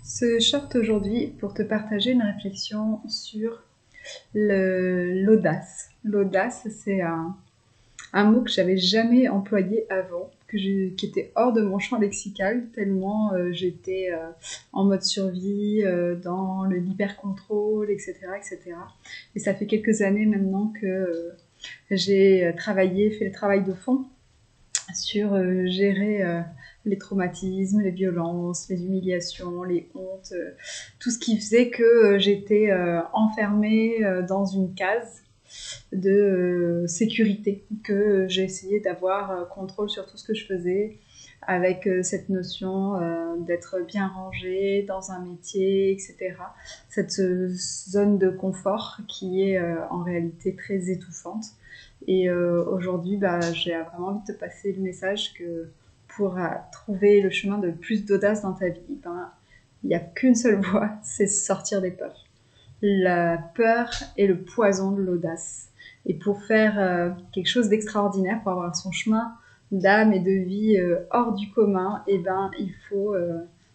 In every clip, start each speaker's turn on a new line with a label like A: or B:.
A: Ce short aujourd'hui pour te partager une réflexion sur l'audace. L'audace, c'est un mot que j'avais jamais employé avant, qui était hors de mon champ lexical, tellement j'étais en mode survie, dans l'hyper-contrôle, etc., etc. Et ça fait quelques années maintenant que j'ai travaillé, fait le travail de fond sur gérer les traumatismes, les violences, les humiliations, les hontes, tout ce qui faisait que j'étais enfermée dans une case de sécurité, que j'ai essayé d'avoir contrôle sur tout ce que je faisais, avec cette notion d'être bien rangée dans un métier, etc. Cette zone de confort qui est en réalité très étouffante. Et aujourd'hui, j'ai vraiment envie de te passer le message que pour trouver le chemin de plus d'audace dans ta vie, il n'y a qu'une seule voie, c'est sortir des peurs. La peur est le poison de l'audace. Et pour faire quelque chose d'extraordinaire, pour avoir son chemin d'âme et de vie hors du commun, il faut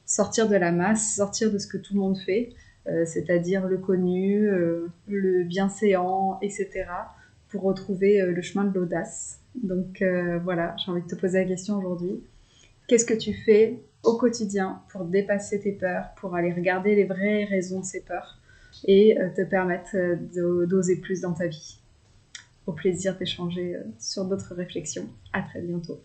A: sortir de la masse, sortir de ce que tout le monde fait, c'est-à-dire le connu, le bienséant, etc., pour retrouver le chemin de l'audace. Donc voilà, j'ai envie de te poser la question aujourd'hui. Qu'est-ce que tu fais au quotidien pour dépasser tes peurs, pour aller regarder les vraies raisons de ces peurs et te permettre d'oser plus dans ta vie? Au plaisir d'échanger sur d'autres réflexions. À très bientôt.